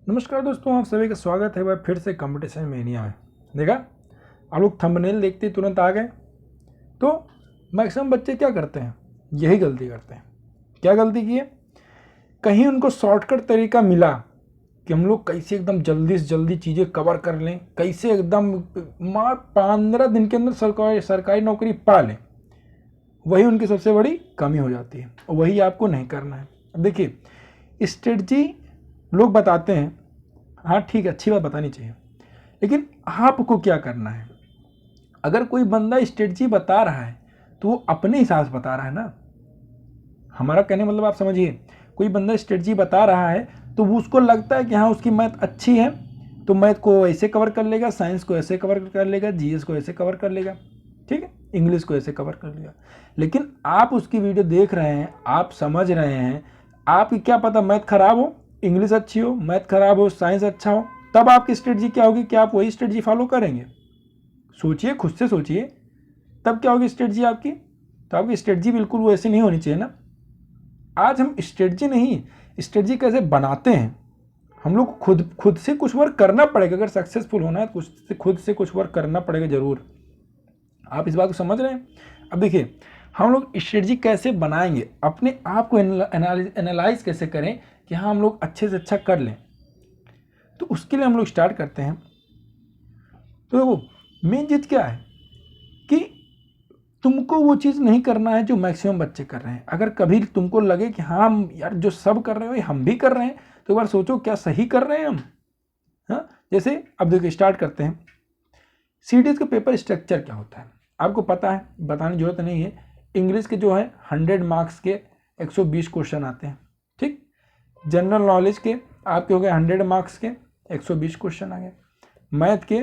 नमस्कार दोस्तों, आप सभी का स्वागत है। वह फिर से कंपटीशन मेनिया में। देखा, आप लोग थंबनेल देखते ही तुरंत आ गए। तो मैक्सिमम बच्चे क्या करते हैं, यही गलती करते हैं। क्या गलती की है, कहीं उनको शॉर्टकट तरीका मिला कि हम लोग कैसे एकदम जल्दी से जल्दी चीज़ें कवर कर लें, कैसे एकदम 15 दिन के अंदर सरकारी नौकरी पा लें। वही उनकी सबसे बड़ी कमी हो जाती है और वही आपको नहीं करना है। अब देखिए, स्ट्रेटजी लोग बताते हैं, हाँ ठीक है, अच्छी बात बतानी चाहिए, लेकिन आपको क्या करना है। अगर कोई बंदा स्ट्रेटजी बता रहा है तो वो अपने हिसाब से बता रहा है ना। हमारा कहने मतलब आप समझिए, कोई बंदा स्ट्रेटजी बता रहा है तो वो उसको लगता है कि हाँ उसकी मैथ अच्छी है तो मैथ को ऐसे कवर कर लेगा, साइंस को ऐसे कवर कर लेगा, जीएस को ऐसे कवर कर लेगा, ठीक है, इंग्लिश को ऐसे कवर कर लेगा। लेकिन आप उसकी वीडियो देख रहे हैं, आप समझ रहे हैं, आपकी क्या पता मैथ खराब हो, इंग्लिश अच्छी हो, मैथ खराब हो, साइंस अच्छा हो, तब आपकी स्ट्रेटजी क्या होगी, क्या आप वही स्ट्रेटजी फॉलो करेंगे? सोचिए, खुद से सोचिए, तब क्या होगी स्ट्रेटजी आपकी? तो आपकी स्ट्रेटजी बिल्कुल वैसे नहीं होनी चाहिए ना। आज हम स्ट्रेटजी नहीं, स्ट्रेटजी कैसे बनाते हैं, हम लोग खुद से कुछ वर्क करना पड़ेगा। अगर सक्सेसफुल होना है तो खुद से कुछ वर्क करना पड़ेगा जरूर। आप इस बात को समझ रहे हैं? अब देखिए, हम लोग स्ट्रेटजी कैसे बनाएंगे, अपने आप को एनालाइज कैसे करें कि हाँ हम लोग अच्छे से अच्छा कर लें। तो उसके लिए हम लोग स्टार्ट करते हैं। तो देखो, मेन चीज़ क्या है कि तुमको वो चीज़ नहीं करना है जो मैक्सिमम बच्चे कर रहे हैं। अगर कभी तुमको लगे कि हाँ यार जो सब कर रहे हो हम भी कर रहे हैं, तो एक बार सोचो क्या सही कर रहे हैं हम। हाँ, जैसे अब देखो स्टार्ट करते हैं। सीडीएस का पेपर स्ट्रक्चर क्या होता है आपको पता है, बताने की जरूरत नहीं है। इंग्लिश के जो है 100 मार्क्स के 120 क्वेश्चन आते हैं, ठीक। जनरल नॉलेज के आपके हो गए 100 मार्क्स के 120 क्वेश्चन आ गए। मैथ के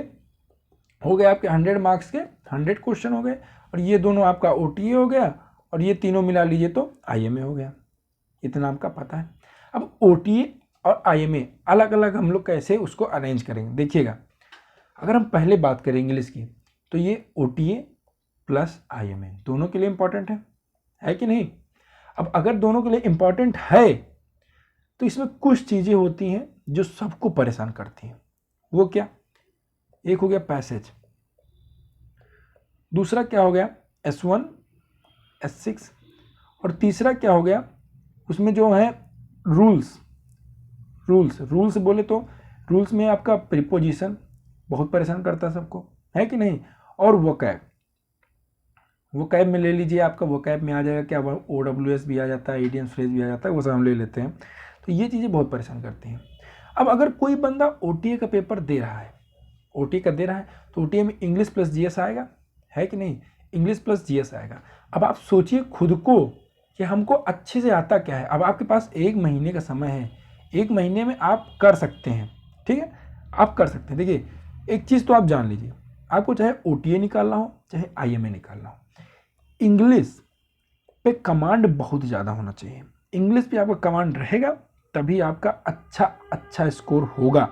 हो गए आपके 100 मार्क्स के 100 क्वेश्चन हो गए। और ये दोनों आपका ओटीए हो गया और ये तीनों मिला लीजिए तो आईएमए हो गया। इतना आपका पता है। अब ओटीए और आईएमए अलग अलग हम लोग कैसे उसको अरेंज करेंगे, देखिएगा। अगर हम पहले बात करें इंग्लिश की, तो ये ओटीए प्लस आईएमए दोनों के लिए इंपॉर्टेंट है कि नहीं? अब अगर दोनों के लिए इंपॉर्टेंट है तो इसमें कुछ चीज़ें होती हैं जो सबको परेशान करती हैं। वो क्या? एक हो गया पैसेज, दूसरा क्या हो गया S1 S6, और तीसरा क्या हो गया उसमें जो है रूल्स। रूल्स बोले तो रूल्स में आपका प्रीपोजिशन बहुत परेशान करता है सबको, है कि नहीं? और वोकैब में ले लीजिए, आपका वोकैब में आ जाएगा क्या, OWS भी आ जाता है, इडियम फ्रेज भी आ जाता है, वो सब हम ले लेते हैं। तो ये चीज़ें बहुत परेशान करती हैं। अब अगर कोई बंदा ओटीए का पेपर दे रहा है, तो ओटीए में इंग्लिश प्लस जीएस आएगा, है कि नहीं? इंग्लिश प्लस जीएस आएगा। अब आप सोचिए खुद को कि हमको अच्छे से आता क्या है। अब आपके पास 1 महीने का समय है, 1 महीने में आप कर सकते हैं, ठीक है, आप कर सकते हैं। देखिए, एक चीज़ तो आप जान लीजिए, आपको चाहे ओटीए निकालना हो चाहे आईएमए निकालना हो, इंग्लिश पे कमांड बहुत ज़्यादा होना चाहिए। इंग्लिश पे आपका कमांड रहेगा तभी आपका अच्छा स्कोर होगा।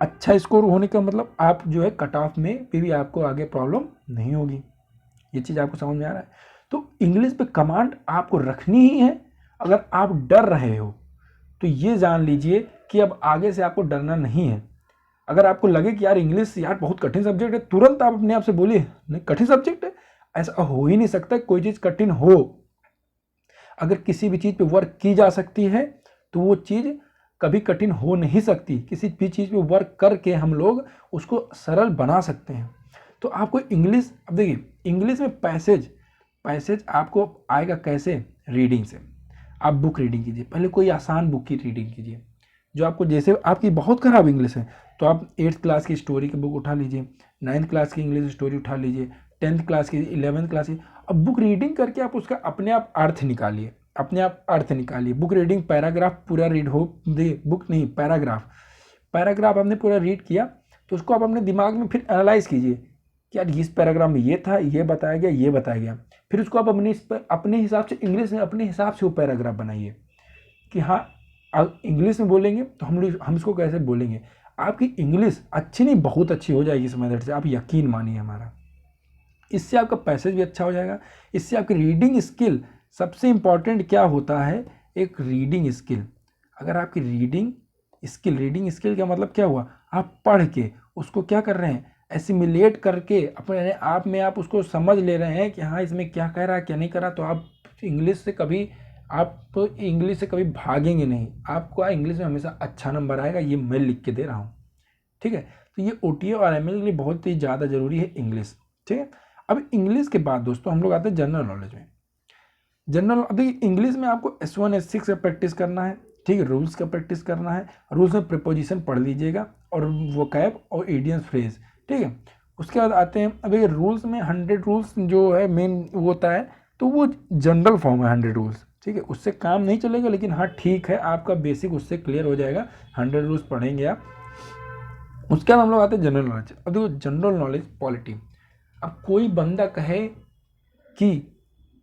अच्छा स्कोर होने का मतलब आप जो है कट ऑफ में भी आपको आगे प्रॉब्लम नहीं होगी। ये चीज़ आपको समझ में आ रहा है? तो इंग्लिश पे कमांड आपको रखनी ही है। अगर आप डर रहे हो तो ये जान लीजिए कि अब आगे से आपको डरना नहीं है। अगर आपको लगे कि यार इंग्लिश यार बहुत कठिन सब्जेक्ट है, तुरंत आप अपने आप से बोलिए नहीं कठिन सब्जेक्ट है, ऐसा हो ही नहीं सकता कोई चीज़ कठिन हो। अगर किसी भी चीज़ पे वर्क की जा सकती है तो वो चीज़ कभी कठिन हो नहीं सकती। किसी भी चीज़ पे वर्क करके हम लोग उसको सरल बना सकते हैं। तो आपको इंग्लिश, अब देखिए इंग्लिश में पैसेज आपको आएगा कैसे? रीडिंग से। आप बुक रीडिंग कीजिए, पहले कोई आसान बुक की रीडिंग कीजिए जो आपको, जैसे आपकी बहुत ख़राब इंग्लिश है तो आप 8th क्लास की स्टोरी की बुक उठा लीजिए, 9th क्लास की इंग्लिश स्टोरी उठा लीजिए, 10th क्लास की, 11th क्लास की। अब बुक रीडिंग करके आप उसका अपने आप अर्थ निकालिए, बुक रीडिंग पैराग्राफ पूरा रीड हो दे, बुक नहीं पैराग्राफ आपने पूरा रीड किया तो उसको आप अपने दिमाग में फिर एनालाइज कीजिए कि यार इस पैराग्राफ में ये था, ये बताया गया। फिर उसको आप अपने हिसाब से इंग्लिश में अपने हिसाब से वो पैराग्राफ बनाइए कि हाँ अब इंग्लिश में बोलेंगे तो हम इसको कैसे बोलेंगे। आपकी इंग्लिश अच्छी नहीं बहुत अच्छी हो जाएगी इस मेथड से, आप यकीन मानिए हमारा। इससे आपका पैसेज भी अच्छा हो जाएगा, इससे आपकी रीडिंग स्किल, सबसे इंपॉर्टेंट क्या होता है, एक रीडिंग स्किल। अगर आपकी रीडिंग स्किल, रीडिंग स्किल का मतलब क्या हुआ, आप पढ़ के उसको क्या कर रहे हैं, एसिमिलेट करके अपने आप में आप उसको समझ ले रहे हैं कि हाँ इसमें क्या कह रहा है क्या नहीं कह रहा, तो आप इंग्लिश से कभी भागेंगे नहीं, आपको इंग्लिश में हमेशा अच्छा नंबर आएगा, ये मैं लिख के दे रहा हूँ। ठीक है, तो ये OTA और ML के लिए बहुत ही ज़्यादा ज़रूरी है इंग्लिश। ठीक है, अब इंग्लिश के बाद दोस्तों हम लोग आते हैं जनरल नॉलेज में। जनरल, अभी इंग्लिश में आपको S1 S6 का प्रैक्टिस करना है। ठीक है, रूल्स का प्रैक्टिस करना है, रूल्स में प्रीपोजिशन पढ़ लीजिएगा और वोकैब और इडियम्स फ्रेज। ठीक है, उसके बाद आते हैं, अभी रूल्स में 100 रूल्स जो है मेन वो होता है, तो वो जनरल फॉर्म है 100 रूल्स। ठीक है, उससे काम नहीं चलेगा, लेकिन हाँ ठीक है, आपका बेसिक उससे क्लियर हो जाएगा, 100 रूल्स पढ़ेंगे आप। उसके बाद हम लोग आते हैं जनरल नॉलेज। अब देखो जनरल नॉलेज पॉलिटी, अब कोई बंदा कहे कि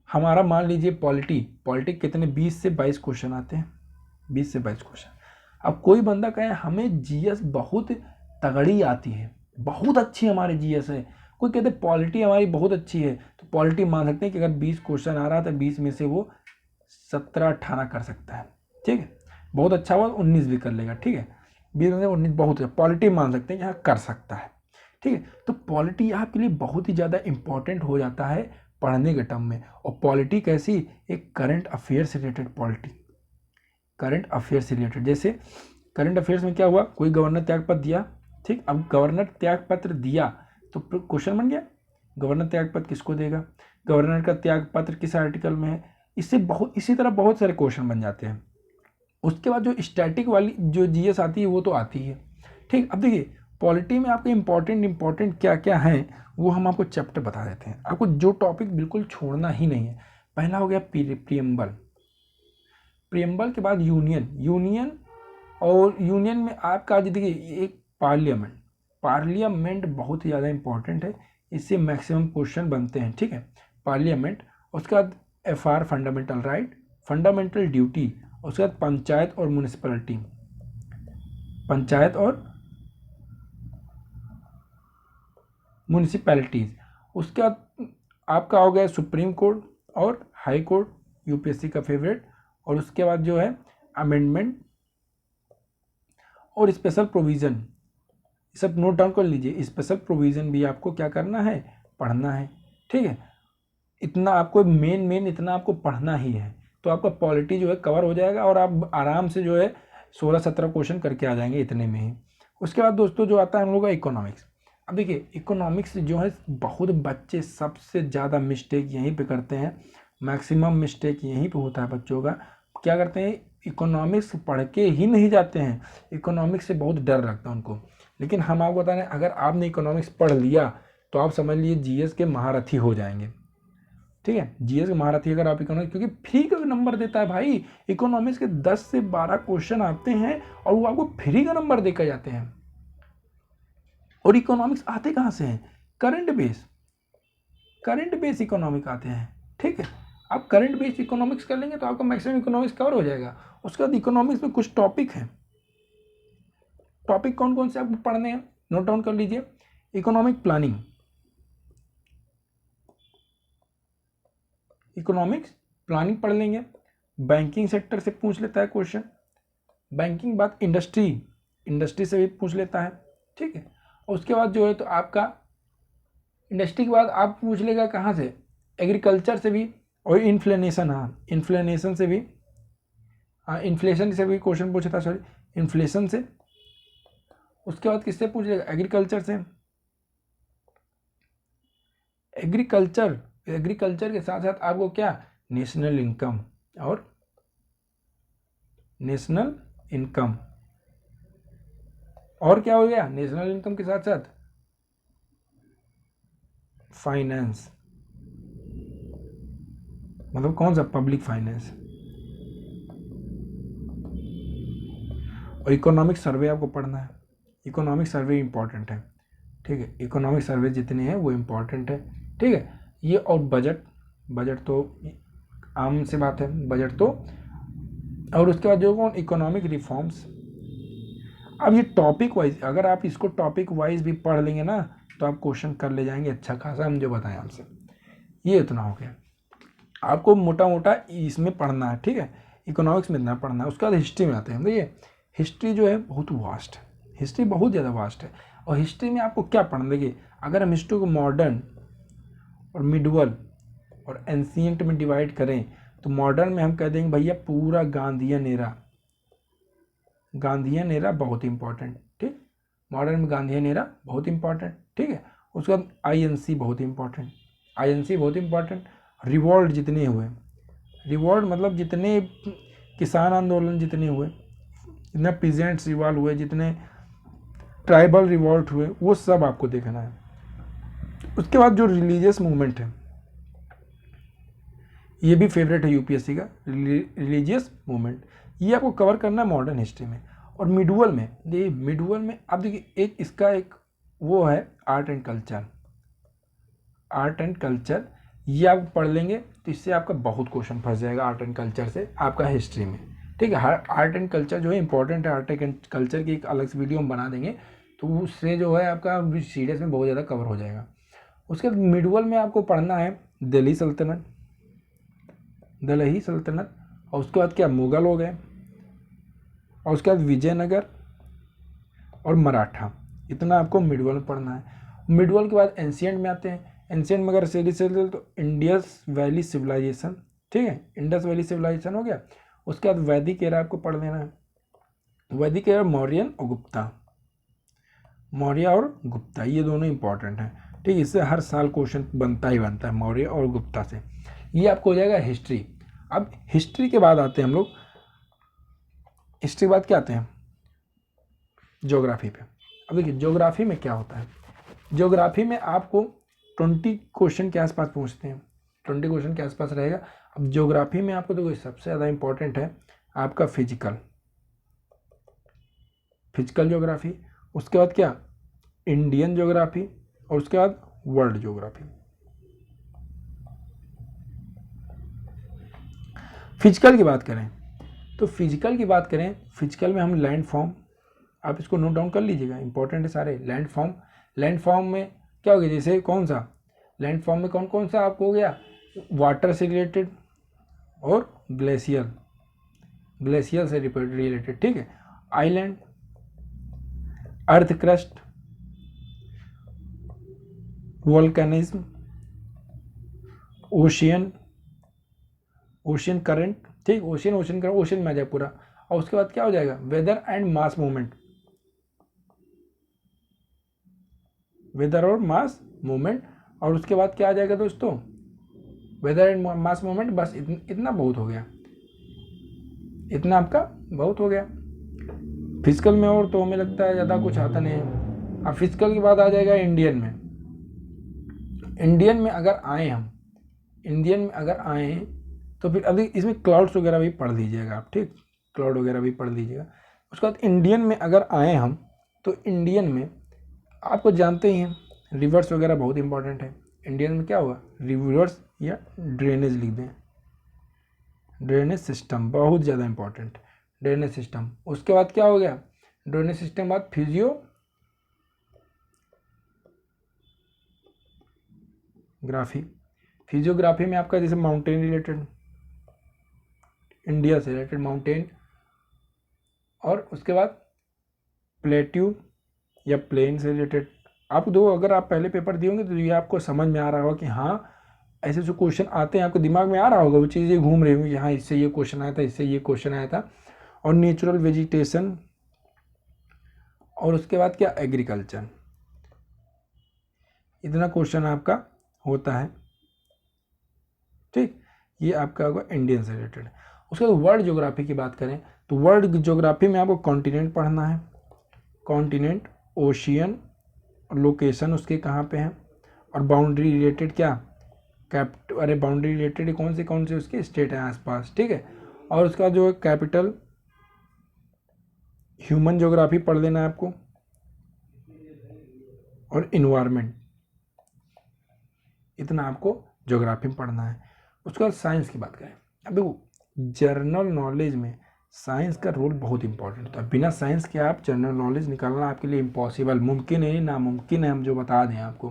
हमारा मान लीजिए पॉलिटी कितने 20 से 22 क्वेश्चन आते हैं, 20 से 22 क्वेश्चन। अब कोई बंदा कहे हमें GS बहुत तगड़ी आती है, बहुत अच्छी हमारी GS है, कोई कहते पॉलिटी हमारी बहुत अच्छी है, तो पॉलिटी मान सकते हैं कि अगर 20 क्वेश्चन आ रहा है तो 20 में से वो 17-18 कर सकता है। ठीक है, बहुत अच्छा हुआ 19 भी कर लेगा। ठीक है, 20 में से 19 बहुत है, पॉलिटी मान सकते हैं यहाँ कर सकता है। ठीक है, तो पॉलिटी आपके लिए बहुत ही ज़्यादा इंपॉर्टेंट हो जाता है पढ़ने के टर्म में। और पॉलिटी कैसी, एक करंट अफेयर से रिलेटेड पॉलिटी, करंट अफेयर से रिलेटेड। जैसे करंट अफेयर्स में क्या हुआ, कोई गवर्नर त्यागपत्र दिया। ठीक, अब गवर्नर त्यागपत्र दिया तो क्वेश्चन बन गया, गवर्नर त्यागपत्र किसको देगा, गवर्नर का त्यागपत्र किस आर्टिकल में है, इसी तरह बहुत सारे क्वेश्चन बन जाते हैं। उसके बाद जो स्टैटिक वाली जो GS आती है वो तो आती है। ठीक, अब देखिए पॉलिटी में आपके इंपॉर्टेंट क्या क्या हैं वो हम आपको चैप्टर बता देते हैं, आपको जो टॉपिक बिल्कुल छोड़ना ही नहीं है। पहला हो गया प्रियम्बल के बाद यूनियन और यूनियन में आपका आज देखिए एक पार्लियामेंट बहुत ही ज़्यादा इंपॉर्टेंट है, इससे मैक्सिमम क्वेश्चन बनते हैं। ठीक है, पार्लियामेंट। उसके बाद FR fundamental right, fundamental duty, उसके बाद पंचायत और म्यूनिसिपैलिटी, पंचायत और म्यूनिसिपैलिटीज़। उसके बाद आपका हो गया सुप्रीम कोर्ट और हाई कोर्ट, UPSC का फेवरेट। और उसके बाद जो है अमेंडमेंट और स्पेशल प्रोविज़न, सब नोट डाउन कर लीजिए। स्पेशल प्रोविज़न भी आपको क्या करना है, पढ़ना है। ठीक है, इतना आपको मेन इतना आपको पढ़ना ही है, तो आपका पॉलिटी जो है कवर हो जाएगा और आप आराम से जो है 16-17 क्वेश्चन करके आ जाएंगे इतने में ही। उसके बाद दोस्तों जो आता है हम लोग का इकोनॉमिक्स। अब देखिए इकोनॉमिक्स जो है बहुत बच्चे सबसे ज़्यादा मिस्टेक यहीं पे करते हैं, मैक्सिमम मिस्टेक यहीं पे होता है बच्चों का। क्या करते हैं, इकोनॉमिक्स पढ़ के ही नहीं जाते हैं, इकोनॉमिक्स से बहुत डर लगता है उनको। लेकिन हम आपको बता रहे हैं, अगर आपने इकोनॉमिक्स पढ़ लिया तो आप समझ लीजिए GS के महारथी हो जाएंगे। ठीक है, GS के महारथी अगर आप इकोनॉमिक्स, क्योंकि फ्री का नंबर देता है भाई, इकोनॉमिक्स के 10 से 12 क्वेश्चन आते हैं और वो आपको फ्री का नंबर देकर जाते हैं। और इकोनॉमिक्स आते कहाँ से हैं, करंट बेस इकोनॉमिक आते हैं। ठीक है, आप करंट बेस इकोनॉमिक्स कर लेंगे तो आपका मैक्सिमम इकोनॉमिक्स कवर हो जाएगा। उसके बाद इकोनॉमिक्स में कुछ टॉपिक हैं, टॉपिक कौन कौन से आपको पढ़ने हैं, नोट डाउन कर लीजिए। इकोनॉमिक प्लानिंग, इकोनॉमिक्स प्लानिंग पढ़ लेंगे। बैंकिंग सेक्टर से पूछ लेता है क्वेश्चन, बैंकिंग बाद इंडस्ट्री से भी पूछ लेता है। ठीक है, उसके बाद जो है तो आपका इंडस्ट्री के बाद आप पूछ लेगा कहाँ से, एग्रीकल्चर से भी, और इन्फ्लेशन, हाँ इन्फ्लेशन से भी, हाँ इन्फ्लेशन से भी क्वेश्चन पूछा था, सॉरी इन्फ्लेशन से। उसके बाद किससे पूछ लेगा, एग्रीकल्चर से। एग्रीकल्चर के साथ साथ आपको क्या, नेशनल इनकम और क्या हो गया, नेशनल इनकम के साथ साथ फाइनेंस, मतलब कौन सा, पब्लिक फाइनेंस। और इकोनॉमिक सर्वे आपको पढ़ना है, इकोनॉमिक सर्वे इंपॉर्टेंट है। ठीक है, इकोनॉमिक सर्वे जितने हैं वो इंपॉर्टेंट है। ठीक है, ये और बजट तो आम से बात है, बजट तो। और उसके बाद जो कौन, इकोनॉमिक रिफॉर्म्स। अब ये टॉपिक वाइज, अगर आप इसको टॉपिक वाइज भी पढ़ लेंगे ना तो आप क्वेश्चन कर ले जाएंगे अच्छा खासा, हम जो बताएं आपसे। ये इतना हो गया, आपको मोटा मोटा इसमें पढ़ना है। ठीक है, इकोनॉमिक्स में इतना पढ़ना है। उसके बाद हिस्ट्री में आते हैं। देखिए हिस्ट्री जो है बहुत वास्ट है, हिस्ट्री बहुत ज़्यादा वास्ट है। और हिस्ट्री में आपको क्या पढ़ना, देखिए अगर हम हिस्ट्री को मॉडर्न और मिडवल और एंशियंट में डिवाइड करें तो मॉडर्न में हम कह देंगे भैया पूरा गांधीयन एरा, गांधीयन एरा बहुत इंपॉर्टेंट, ठीक, मॉडर्न में गांधीयन एरा बहुत इंपॉर्टेंट, ठीक है। उसके बाद आईएनसी बहुत इंपॉर्टेंट, आईएनसी बहुत इंपॉर्टेंट। रिवॉल्ट जितने हुए, रिवॉल्ट मतलब जितने किसान आंदोलन जितने हुए, जितने पीजेंट्स रिवॉल्ट हुए, जितने ट्राइबल रिवॉल्ट हुए, वो सब आपको देखना है। उसके बाद जो रिलीजियस मूवमेंट है, ये भी फेवरेट है यूपीएससी का, रिलीजियस मूवमेंट, ये आपको कवर करना है मॉडर्न हिस्ट्री में। और मिडवल में, ये मिडवल में आप देखिए एक इसका एक वो है art and culture, art and culture, ये आप पढ़ लेंगे तो इससे आपका बहुत क्वेश्चन फंस जाएगा आर्ट एंड कल्चर से आपका हिस्ट्री में, ठीक है। हर आर्ट एंड कल्चर जो है इंपॉर्टेंट है, आर्ट एंड कल्चर की एक अलग से वीडियो हम बना देंगे, तो उससे जो है आपका सीरियस में बहुत ज़्यादा कवर हो जाएगा। उसके बाद मिडवल में आपको पढ़ना है दिल्ली सल्तनत, दिल्ली सल्तनत, और उसके बाद क्या मुग़ल हो गए, और उसके बाद विजयनगर और मराठा, इतना आपको मिडवल में पढ़ना है। मिडवल के बाद एंशियंट में आते हैं। एंशियंट में अगर सीरीज से तो इंडस वैली सिविलाइजेशन, ठीक है, इंडस वैली सिविलाइजेशन हो गया। उसके बाद वैदिक एरा आपको पढ़ लेना है, वैदिक एरा मौर्यन और गुप्ता, मौर्य और गुप्ता, ये दोनों इंपॉर्टेंट हैं, ठीक है। इससे हर साल क्वेश्चन बनता ही बनता है मौर्य और गुप्ता से। ये आपको हो जाएगा हिस्ट्री। अब हिस्ट्री के बाद आते हैं हम लोग, हिस्ट्री के बाद क्या आते हैं, ज्योग्राफी पे। अब देखिए ज्योग्राफी में क्या होता है, ज्योग्राफी में आपको 20 क्वेश्चन के आसपास पूछते हैं, 20 क्वेश्चन के आसपास रहेगा। अब ज्योग्राफी में आपको देखो सबसे ज़्यादा इंपॉर्टेंट है आपका फिजिकल, फिजिकल ज्योग्राफी। उसके बाद क्या, इंडियन ज्योग्राफी, और उसके बाद वर्ल्ड ज्योग्राफी। फिजिकल की बात करें तो फिजिकल की बात करें, फिजिकल में हम लैंड फॉर्म, आप इसको नोट डाउन कर लीजिएगा, इंपॉर्टेंट है सारे। लैंड फॉर्म, लैंड फॉर्म में क्या हो गया, जैसे कौन सा लैंड फॉर्म में कौन कौन सा आपको हो गया, वाटर से रिलेटेड और ग्लेशियर, ग्लेशियर से रिलेटेड, ठीक है। Island, earth crust, volcanism, ocean, ocean current, ठीक, ओशियन, ओशियन करंट, ओशियन में आ जाए पूरा। और उसके बाद क्या हो जाएगा, weather and mass movement, weather और मास मूवमेंट। और उसके बाद क्या आ जाएगा दोस्तों, वेदर एंड मास मूवमेंट। बस इतना बहुत हो गया, इतना आपका बहुत हो गया। फिजिकल में और तो हमें लगता है ज़्यादा कुछ आता नहीं है। अब फिजिकल के बाद आ जाएगा इंडियन में। इंडियन में अगर आए हम, इंडियन में अगर आए तो फिर अभी इसमें क्लाउड्स वगैरह भी पढ़ लीजिएगा आप, ठीक, क्लाउड वगैरह भी पढ़ लीजिएगा। उसके बाद इंडियन में अगर आए हम तो इंडियन में आपको जानते ही हैं रिवर्स वगैरह बहुत इंपॉर्टेंट है। इंडियन में क्या होगा, रिवर्स या ड्रेनेज लिख दें, ड्रेनेज सिस्टम बहुत ज़्यादा इंपॉर्टेंट, ड्रेनेज सिस्टम। उसके बाद क्या हो गया, ड्रेनेज सिस्टम बाद फिजियोग्राफी, फिजियोग्राफी में आपका जैसे माउंटेन रिलेटेड, इंडिया से रिलेटेड माउंटेन, और उसके बाद प्लेट्यू या प्लेन से रिलेटेड। आप दो अगर आप पहले पेपर दिए होंगे तो ये आपको समझ में आ रहा होगा कि हाँ ऐसे जो क्वेश्चन आते हैं आपको दिमाग में आ रहा होगा, वो चीज़ें घूम रही होंगी, हाँ इससे ये क्वेश्चन आया था, इससे ये क्वेश्चन आया था। और नेचुरल वेजिटेशन, और उसके बाद क्या, एग्रीकल्चर, इतना क्वेश्चन आपका होता है, ठीक, ये आपका होगा इंडियन से रिलेटेड। उसके बाद वर्ल्ड ज्योग्राफी की बात करें तो वर्ल्ड ज्योग्राफी में आपको कॉन्टिनेंट पढ़ना है, कॉन्टिनेंट, ओशियन, लोकेशन उसके कहाँ पे हैं, और बाउंड्री रिलेटेड क्या, अरे बाउंड्री रिलेटेड कौन से उसके स्टेट हैं आसपास, ठीक है। और उसका जो है कैपिटल, ह्यूमन ज्योग्राफी पढ़ लेना है आपको, और इन्वायरमेंट, इतना आपको ज्योग्राफी में पढ़ना है। उसके बाद साइंस की बात करें, अब देखो जनरल नॉलेज में साइंस का रोल बहुत इंपॉर्टेंट था, बिना साइंस के आप जनरल नॉलेज निकालना आपके लिए इम्पॉसिबल, मुमकिन है, नामुमकिन है, हम जो बता दें आपको,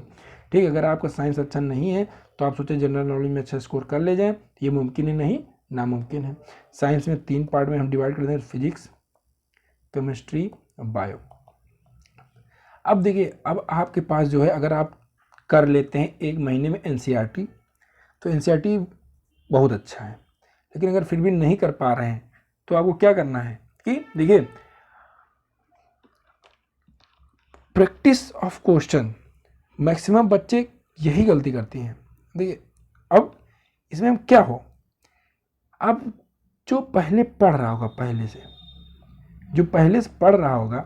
ठीक है। अगर आपका साइंस अच्छा नहीं है तो आप सोचें जनरल नॉलेज में अच्छा स्कोर कर ले जाएं, ये मुमकिन है नहीं, नामुमकिन है। साइंस में 3 पार्ट में हम डिवाइड कर दें, फिजिक्स, केमिस्ट्री, बायो। अब देखिए, अब आपके पास जो है, अगर आप कर लेते हैं 1 महीने में एनसीईआरटी, तो एनसीईआरटी बहुत अच्छा है। लेकिन अगर फिर भी नहीं कर पा रहे हैं तो आपको क्या करना है कि देखिए, प्रैक्टिस ऑफ क्वेश्चन, मैक्सिमम बच्चे यही गलती करती हैं। देखिए, अब इसमें हम क्या हो, अब जो पहले पढ़ रहा होगा, जो पहले से पढ़ रहा होगा,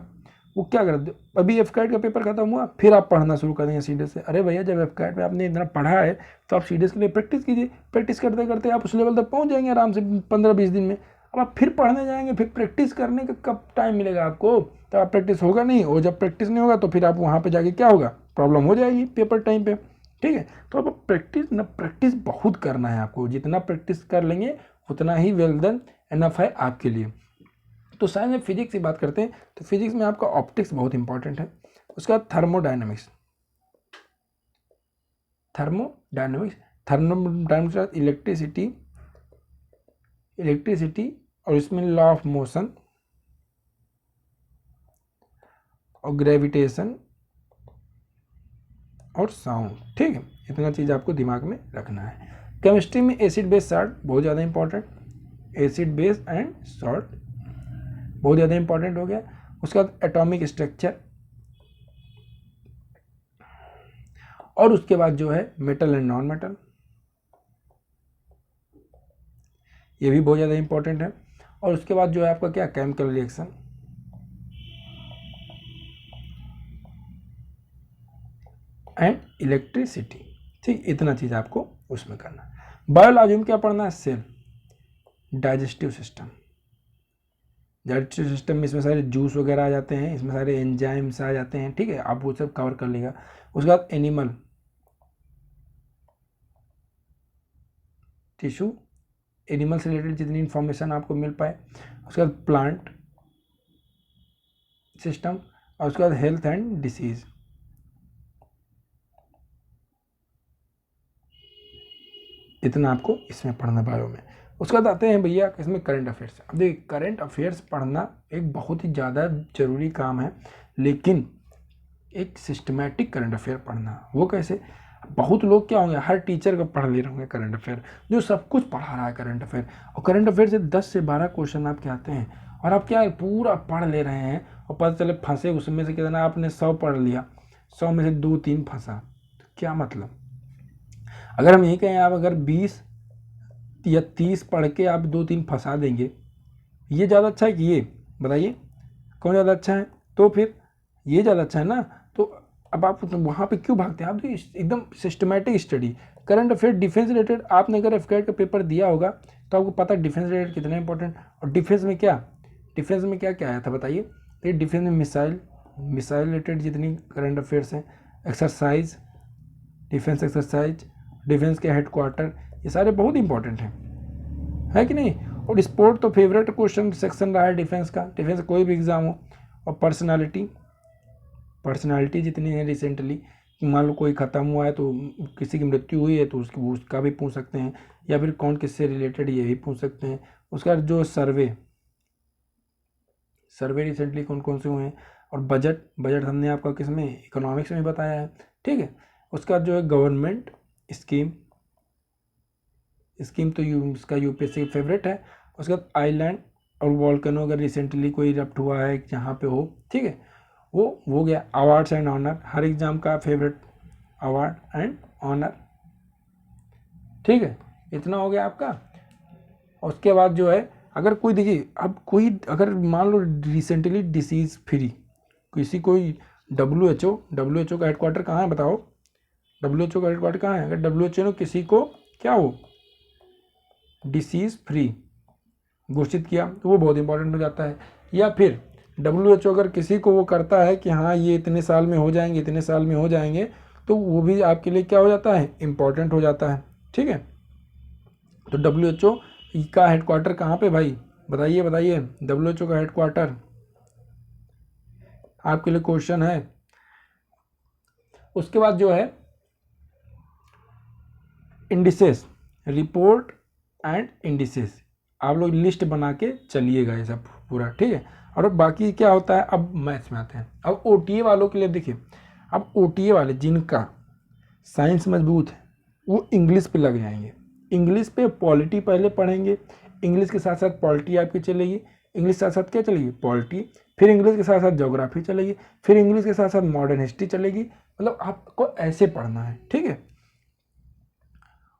वो क्या करते, अभी एफकैट का पेपर खत्म हुआ, फिर आप पढ़ना शुरू कर देंगे सीडीएस से। अरे भैया, जब एफकैट में आपने इतना पढ़ा है तो आप सीडीएस के लिए प्रैक्टिस कीजिए। प्रैक्टिस करते करते आप उस लेवल तक पहुंच जाएंगे आराम से 15-20 दिन में। अब आप फिर पढ़ने जाएंगे, फिर प्रैक्टिस करने का कब टाइम मिलेगा आपको, तो आप प्रैक्टिस होगा नहीं, और जब प्रैक्टिस नहीं होगा तो फिर आप वहाँ पर जाके क्या होगा, प्रॉब्लम हो जाएगी पेपर टाइम पे। ठीक है, तो अब प्रैक्टिस बहुत करना है आपको। जितना प्रैक्टिस कर लेंगे उतना ही वेल डन, एनफ है आपके लिए। तो साइंस में फिजिक्स की बात करते हैं तो फिजिक्स में आपका ऑप्टिक्स बहुत इंपॉर्टेंट है। उसके बाद थर्मोडायनेमिक्स इलेक्ट्रिसिटी और इसमें लॉ ऑफ मोशन और ग्रेविटेशन और साउंड। ठीक है, इतना चीज़ आपको दिमाग में रखना है। केमिस्ट्री में एसिड बेस सॉल्ट बहुत ज़्यादा important, acid base and salt बहुत ज़्यादा इंपॉर्टेंट हो गया। उसके बाद एटॉमिक स्ट्रक्चर, और उसके बाद जो है मेटल एंड नॉन मेटल, ये भी बहुत ज़्यादा इंपॉर्टेंट है। और उसके बाद जो है आपका क्या, केमिकल रिएक्शन एंड इलेक्ट्रिसिटी। ठीक, इतना चीज़ आपको उसमें करना है। बायोलॉजी में क्या पढ़ना है, सेल, डाइजेस्टिव सिस्टम में इसमें सारे जूस वगैरह आ जाते हैं, इसमें सारे एंजाइम्स आ जाते हैं। ठीक है, आप वो सब कवर कर लेगा। उसके बाद एनिमल टिश्यू, एनिमल से रिलेटेड जितनी इंफॉर्मेशन आपको मिल पाए। उसके बाद प्लांट सिस्टम, और उसके बाद हेल्थ एंड डिसीज। इतना आपको इसमें पढ़ना बायो में। उसके बाद आते हैं भैया इसमें करंट अफेयर्स। अब देखिए, करंट अफेयर्स पढ़ना एक बहुत ही ज़्यादा जरूरी काम है, लेकिन एक सिस्टमेटिक करंट अफेयर पढ़ना, वो कैसे। बहुत लोग क्या होंगे, हर टीचर का पढ़ ले रहे होंगे करंट अफेयर, जो सब कुछ पढ़ा रहा है करंट अफेयर, और करंट अफेयर से 10 से 12 क्वेश्चन आपके आते हैं, और आप क्या पूरा पढ़ ले रहे हैं, और पता चले फंसे उसमें से कितना, आपने 100 पढ़ लिया, 100 में से 2-3 फंसा, तो क्या मतलब। अगर हम यही कहें, आप अगर 20 या 30 पढ़ के आप 2-3 फंसा देंगे, ये ज़्यादा अच्छा है कि ये, बताइए कौन ज़्यादा अच्छा है। तो फिर ये ज़्यादा अच्छा है ना। तो अब आप वहाँ पे क्यों भागते हैं, आप एकदम systematic study. Current affair defence related, आपने अगर एफकेट का पेपर दिया होगा तो आपको पता है डिफेंस रिलेटेड कितना इंपॉर्टेंट। और डिफेंस में क्या क्या आया था बताइए। तो डिफेंस में मिसाइल रिलेटेड जितनी करंट अफेयर्स हैं, एक्सरसाइज, डिफेंस एक्सरसाइज, डिफेंस के हेडक्वार्टर, ये सारे बहुत इंपॉर्टेंट हैं, है कि नहीं। और स्पोर्ट तो फेवरेट क्वेश्चन सेक्शन रहा है डिफेंस का, डिफेंस कोई भी एग्जाम हो। और पर्सनालिटी जितनी है रिसेंटली, मान लो कोई ख़त्म हुआ है तो किसी की मृत्यु हुई है तो उसका भी पूछ सकते हैं, या फिर कौन किससे रिलेटेड ये भी पूछ सकते हैं। उसका जो सर्वे रिसेंटली कौन कौन से हुए हैं। और बजट हमने आपका किस में, इकोनॉमिक्स में बताया है। ठीक है, उसका जो है गवर्नमेंट स्कीम तो इसका यूपीएससी फेवरेट है। उसके बाद आइलैंड और वॉल्केनो, अगर रिसेंटली कोई इरप्ट हुआ है जहाँ पे हो, ठीक है, वो हो गया। अवार्ड्स एंड ऑनर, हर एग्जाम का फेवरेट अवार्ड एंड ऑनर। ठीक है, इतना हो गया आपका। उसके बाद जो है, अगर कोई देखिए, अब कोई अगर मान लो रिसेंटली डिसीज़ फ्री कोई WHO का हेडक्वार्टर कहाँ है बताओ। WHO का हेडक्वार्टर कहाँ है। अगर WHO ने किसी को क्या हो, डिसीज़ फ्री घोषित किया तो वो बहुत इंपॉर्टेंट हो जाता है। या फिर WHO अगर किसी को वो करता है कि हाँ ये इतने साल में हो जाएंगे, तो वो भी आपके लिए क्या हो जाता है, इम्पॉर्टेंट हो जाता है। ठीक है, तो WHO का हेडक्वार्टर कहाँ पे भाई, बताइए WHO का हेडक्वार्टर आपके लिए क्वेश्चन है। उसके बाद जो है इंडिसेस, रिपोर्ट एंड इंडिसेस, आप लोग लिस्ट बना के चलिएगा ये सब पूरा। ठीक है, और बाकी क्या होता है, अब मैथ्स में आते हैं। अब OTA वालों के लिए देखिए, अब OTA वाले जिनका साइंस मजबूत है वो इंग्लिश पे लग जाएंगे। इंग्लिश पे पॉलिटी पहले पढ़ेंगे, इंग्लिश के साथ साथ पॉलिटी आपकी चलेगी, इंग्लिश के साथ साथ क्या चलेगी, पॉलिटी, फिर इंग्लिश के साथ साथ ज्योग्राफी चलेगी, फिर इंग्लिश के साथ साथ मॉडर्न हिस्ट्री चलेगी। मतलब आपको ऐसे पढ़ना है, ठीक है।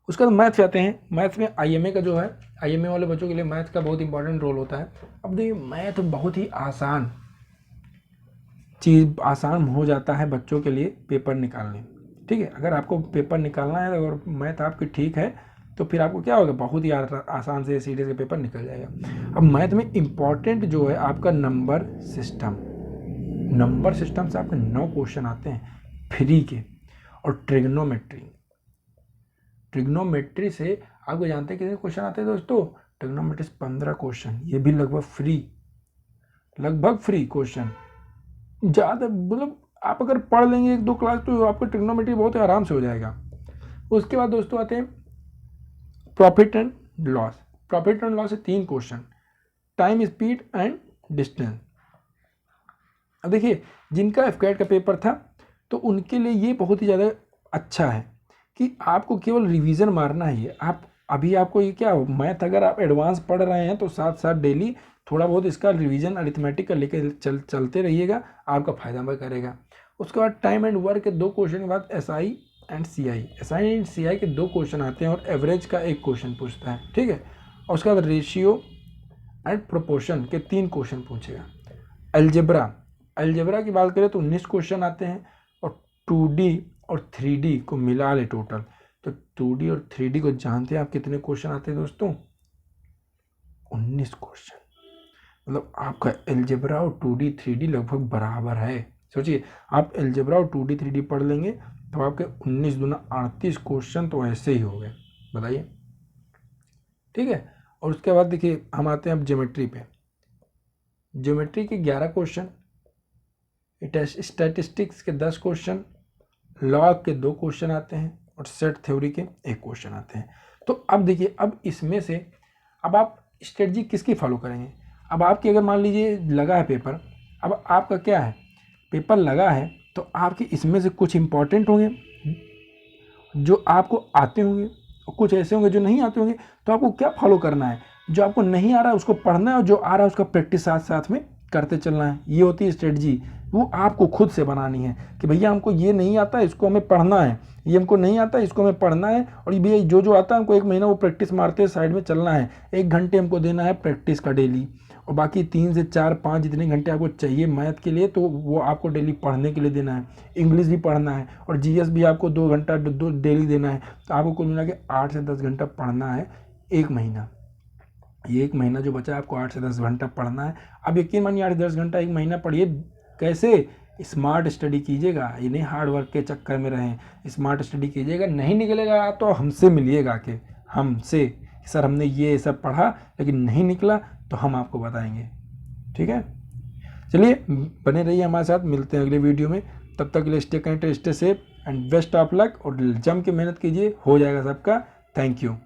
उसके बाद मैथ्स आते हैं। मैथ्स में IMA का जो है, IMA वाले बच्चों के लिए मैथ्स का बहुत इंपॉर्टेंट रोल होता है। अब देखिए मैथ बहुत ही आसान चीज़, आसान हो जाता है बच्चों के लिए पेपर निकालने, ठीक है। अगर आपको पेपर निकालना है और मैथ आपकी ठीक है तो फिर आपको क्या होगा, बहुत ही आसान से सीधे से पेपर निकल जाएगा। अब मैथ में इम्पॉर्टेंट जो है आपका नंबर सिस्टम। नंबर सिस्टम से आपके 9 क्वेश्चन आते हैं फ्री के। और ट्रिग्नोमेट्री से आपको जानते हैं कितने क्वेश्चन आते हैं दोस्तों, ट्रिग्नोमेट्री 15 क्वेश्चन, ये भी लगभग फ्री क्वेश्चन। ज़्यादा मतलब आप अगर पढ़ लेंगे 1-2 क्लास तो आपको ट्रिग्नोमेट्री बहुत आराम से हो जाएगा। उसके बाद दोस्तों आते हैं profit and loss. Profit and loss से 3 question, time, speed and distance. अब देखिए जिनका FCAT का पेपर था तो उनके लिए ये बहुत ही ज़्यादा अच्छा है कि आपको केवल रिवीजन मारना ही है। आप अभी आपको ये क्या हो, मैथ अगर आप एडवांस पढ़ रहे हैं तो साथ साथ डेली थोड़ा बहुत इसका रिवीजन अरिथमेटिक का लेकर चलते रहिएगा, आपका फायदा में करेगा। उसके बाद टाइम एंड वर्क के 2 क्वेश्चन के बाद SI एंड CI के 2 क्वेश्चन आते हैं और एवरेज का 1 क्वेश्चन पूछता है, ठीक है। और उसके बाद रेशियो एंड प्रोपोर्शन के 3 क्वेश्चन पूछेगा। अलजेब्रा की बात करें तो 19 क्वेश्चन आते हैं और 2D और 3D को मिला ले टोटल, तो 2D और 3D को जानते हैं आप कितने क्वेश्चन आते हैं दोस्तों, 19 क्वेश्चन। मतलब आपका अलजेब्रा और 2D 3D लगभग बराबर है। सोचिए आप अलजेब्रा और 2D 3D पढ़ लेंगे तो आपके 19 दूना 38 क्वेश्चन तो ऐसे ही हो गए, बताइए, ठीक है। और उसके बाद देखिए हम आते हैं अब ज्योमेट्री पे। ज्योमेट्री के 11 क्वेश्चन, स्टैटिस्टिक्स के 10 क्वेश्चन, लॉग के 2 क्वेश्चन आते हैं और सेट थ्योरी के 1 क्वेश्चन आते हैं। तो अब देखिए, अब इसमें से अब आप स्ट्रेटजी किसकी फॉलो करेंगे। अब आपकी अगर मान लीजिए लगा है पेपर, अब आपका क्या है, पेपर लगा है तो आपके इसमें से कुछ इंपॉर्टेंट होंगे जो आपको आते होंगे और कुछ ऐसे होंगे जो नहीं आते होंगे। तो आपको क्या फॉलो करना है, जो आपको नहीं आ रहा है उसको पढ़ना है और जो आ रहा है उसका प्रैक्टिस साथ साथ में करते चलना है। ये होती है स्ट्रेटजी, वो आपको खुद से बनानी है कि भैया हमको ये नहीं आता है इसको हमें पढ़ना है, ये हमको नहीं आता है इसको हमें पढ़ना है, और ये भैया जो आता है हमको 1 महीना वो प्रैक्टिस मारते हैं साइड में चलना है। 1 घंटे हमको देना है प्रैक्टिस का डेली, और बाकी 3 से 4-5 जितने घंटे आपको चाहिए मैथ के लिए तो वो आपको डेली पढ़ने के लिए देना है। इंग्लिश भी पढ़ना है और GS भी आपको 2 घंटा डेली देना है। तो आपको कुल मिला के 8 से 10 घंटा पढ़ना है 1 महीना। ये 1 महीना जो बचा है आपको 8 से 10 घंटा पढ़ना है। अब यकीन मानिए 8 से 10 घंटा 1 महीना पढ़िए। कैसे, स्मार्ट स्टडी कीजिएगा, ये नहीं हार्ड वर्क के चक्कर में रहें, स्मार्ट स्टडी कीजिएगा। नहीं निकलेगा तो हमसे मिलिएगा कि हमसे सर हमने ये सब पढ़ा लेकिन नहीं निकला तो हम आपको बताएंगे, ठीक है। चलिए बने रहिए हमारे साथ, मिलते हैं अगले वीडियो में। तब तक के लिए stay connected, stay safe and best of luck, और जम के मेहनत कीजिए, हो जाएगा सबका। Thank you.